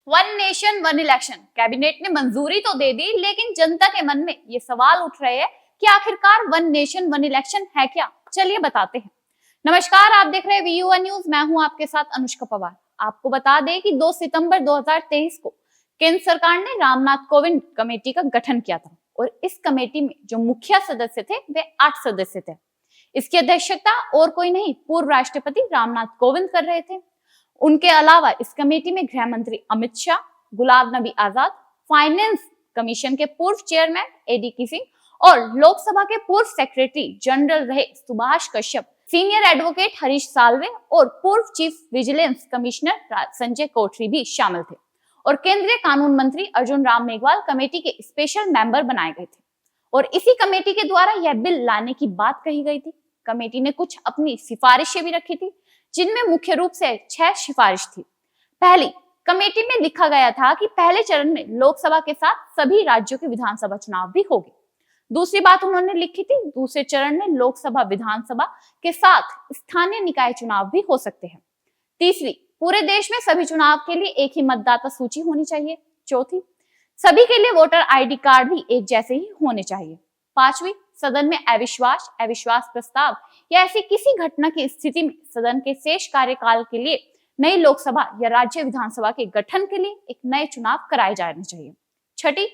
One nation one election, cabinet ने मंजूरी तो दे दी, लेकिन जनता के मन में ये सवाल उठ रहे हैं कि आखिरकार वन नेशन वन इलेक्शन है क्या। चलिए बताते हैं। नमस्कार, आप देख रहे हैं वीयू न्यूज। मैं हूं आपके साथ अनुष्का पवार। आपको बता दें कि 2 सितंबर 2023 को केंद्र सरकार ने रामनाथ कोविंद कमेटी का गठन किया था और इस कमेटी में जो मुख्य सदस्य थे वे 8 सदस्य थे। इसकी अध्यक्षता और कोई नहीं, पूर्व राष्ट्रपति रामनाथ कोविंद कर रहे थे। उनके अलावा इस कमेटी में गृह मंत्री अमित शाह, गुलाम नबी आजाद, फाइनेंस कमीशन के पूर्व चेयरमैन एडीके सिंह और लोकसभा के पूर्व सेक्रेटरी जनरल रहे सुभाष कश्यप, सीनियर एडवोकेट हरीश साल्वे और पूर्व चीफ विजिलेंस कमिश्नर संजय कोठरी भी शामिल थे। और केंद्रीय कानून मंत्री अर्जुन राम मेघवाल कमेटी के स्पेशल मेंबर बनाए गए थे और इसी कमेटी के द्वारा यह बिल लाने की बात कही गई थी। कमेटी ने कुछ अपनी सिफारिशें भी रखी थी, जिनमें मुख्य रूप से 6 सिफारिश थी। पहली, कमेटी में लिखा गया था कि पहले चरण में लोकसभा के साथ सभी राज्यों के विधानसभा चुनाव भी होंगे। दूसरी बात उन्होंने लिखी थी, दूसरे चरण में लोकसभा विधानसभा के साथ स्थानीय निकाय चुनाव भी हो सकते हैं। तीसरी, पूरे देश में सभी चुनाव के लिए एक ही मतदाता सूची होनी चाहिए। चौथी, सभी के लिए वोटर आईडी कार्ड भी एक जैसे ही होने चाहिए। पांचवी, सदन में अविश्वास प्रस्ताव या ऐसी किसी घटना की स्थिति में सदन के शेष कार्यकाल के लिए नई लोकसभा या राज्य विधानसभा के गठन के लिए एक नए चुनाव कराए जाने चाहिए। छठी,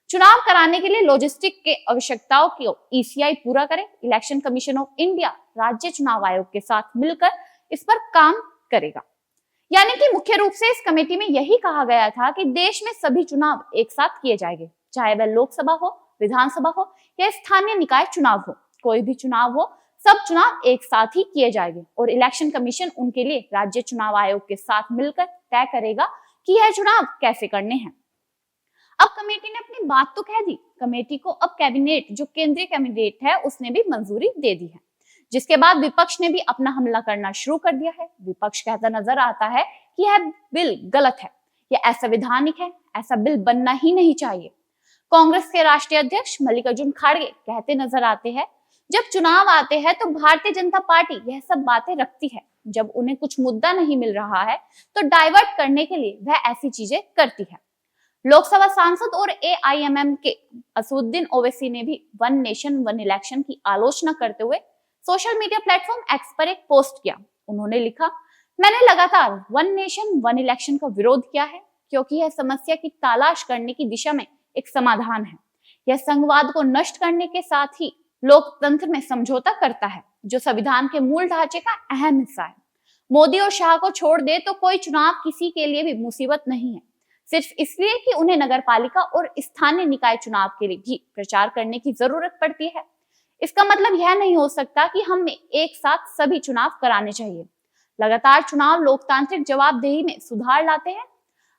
चुनाव कराने के लिए लॉजिस्टिक के आवश्यकताओं को ईसीआई पूरा करे। इलेक्शन कमीशन ऑफ इंडिया राज्य चुनाव आयोग के साथ मिलकर इस पर काम करेगा। यानी कि मुख्य रूप से इस कमेटी में यही कहा गया था कि देश में सभी चुनाव एक साथ किए जाएंगे, चाहे वह लोकसभा हो, विधानसभा हो या स्थानीय निकाय चुनाव हो। कोई भी चुनाव हो, सब चुनाव एक साथ ही किए जाएंगे और इलेक्शन कमीशन उनके लिए राज्य चुनाव आयोग के साथ मिलकर तय करेगा कि यह चुनाव कैसे करने हैं। अब कमेटी ने अपनी बात तो कह दी। कमेटी को अब कैबिनेट, जो केंद्रीय कैबिनेट है, उसने भी मंजूरी दे दी है, जिसके बाद विपक्ष ने भी अपना हमला करना शुरू कर दिया है। विपक्ष कहता नजर आता है कि यह बिल गलत है, यह असंवैधानिक है, ऐसा बिल बनना ही नहीं चाहिए। कांग्रेस के राष्ट्रीय अध्यक्ष मल्लिकार्जुन खड़गे कहते नजर आते हैं, जब चुनाव आते हैं तो भारतीय जनता पार्टी यह सब बातें रखती है, जब उन्हें कुछ मुद्दा नहीं मिल रहा है तो डाइवर्ट करने के लिए वह ऐसी चीजें करती है। लोकसभा सांसद और एआईएमएम के असदुद्दीन ओवैसी ने भी वन नेशन वन इलेक्शन की आलोचना करते हुए सोशल मीडिया प्लेटफॉर्म एक्स पर एक पोस्ट किया। उन्होंने लिखा, मैंने लगातार वन नेशन वन इलेक्शन का विरोध किया है क्योंकि यह समस्या की तलाश करने की दिशा में एक समाधान है। यह संघवाद को नष्ट करने के साथ ही लोकतंत्र में समझौता करता है, जो संविधान के मूल ढांचे का अहम हिस्सा है। मोदी और शाह को छोड़ दे तो कोई चुनाव किसी के लिए भी मुसीबत नहीं है, सिर्फ इसलिए कि उन्हें नगरपालिका और स्थानीय निकाय चुनाव के लिए भी प्रचार करने की जरूरत पड़ती है। इसका मतलब यह नहीं हो सकता कि हमें एक साथ सभी चुनाव कराने चाहिए। लगातार चुनाव लोकतांत्रिक जवाबदेही में सुधार लाते हैं।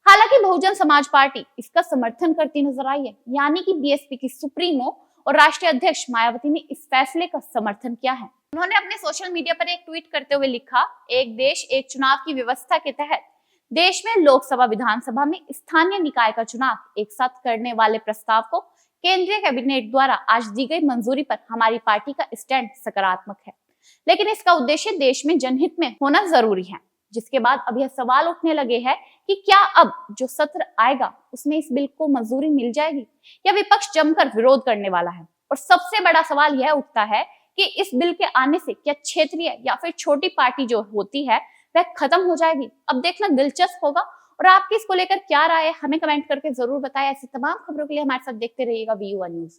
हालांकि बहुजन समाज पार्टी इसका समर्थन करती नजर आई है, यानी कि बीएसपी की सुप्रीमो और राष्ट्रीय अध्यक्ष मायावती ने इस फैसले का समर्थन किया है। उन्होंने अपने सोशल मीडिया पर एक ट्वीट करते हुए लिखा, एक देश एक चुनाव की व्यवस्था के तहत देश में लोकसभा विधानसभा में स्थानीय निकाय का चुनाव एक साथ करने वाले प्रस्ताव को केंद्रीय कैबिनेट द्वारा आज दी गई मंजूरी पर हमारी पार्टी का स्टैंड सकारात्मक है, लेकिन इसका उद्देश्य देश में जनहित में होना जरूरी है। जिसके बाद अब यह सवाल उठने लगे हैं कि क्या अब जो सत्र आएगा उसमें इस बिल को मंजूरी मिल जाएगी या विपक्ष जमकर विरोध करने वाला है। और सबसे बड़ा सवाल यह उठता है कि इस बिल के आने से क्या क्षेत्रीय या फिर छोटी पार्टी जो होती है वह खत्म हो जाएगी। अब देखना दिलचस्प होगा। और आपकी इसको लेकर क्या राय है, हमें कमेंट करके जरूर बताएं। ऐसी तमाम खबरों के लिए हमारे साथ देखते रहिएगा वीयू न्यूज।